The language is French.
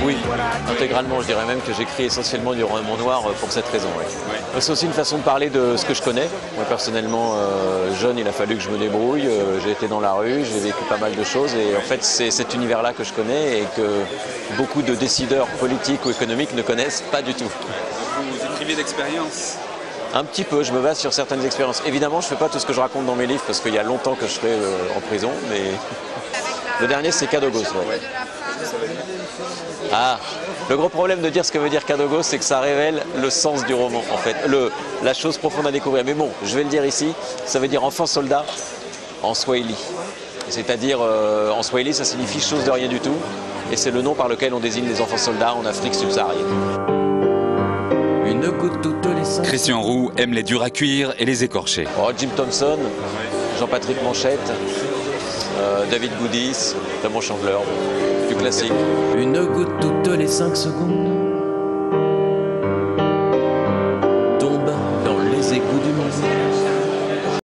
Oui, intégralement. Je dirais même que j'écris essentiellement du roman noir pour cette raison. Ouais. Ouais. C'est aussi une façon de parler de ce que je connais. Moi, personnellement, jeune, il a fallu que je me débrouille. J'ai été dans la rue, j'ai vécu pas mal de choses. Et en fait, c'est cet univers-là que je connais et que beaucoup de décideurs politiques ou économiques ne connaissent pas du tout. Vous écrivez d'expérience? Un petit peu, je me base sur certaines expériences. Évidemment, je ne fais pas tout ce que je raconte dans mes livres parce qu'il y a longtemps que je serai en prison, mais le dernier, c'est Kadogos. Ouais. Ah, le gros problème de dire ce que veut dire Kadogos, c'est que ça révèle le sens du roman, en fait, la chose profonde à découvrir. Mais bon, je vais le dire ici, ça veut dire enfant soldat en swahili. C'est-à-dire, en swahili, ça signifie chose de rien du tout, et c'est le nom par lequel on désigne les enfants soldats en Afrique subsaharienne. Christian Roux aime les durs à cuire et les écorchés. Oh, Jim Thompson, Jean-Patrick Manchette, David Boudis, Raymond Chandler, du classique. Une goutte toutes les 5 secondes tombe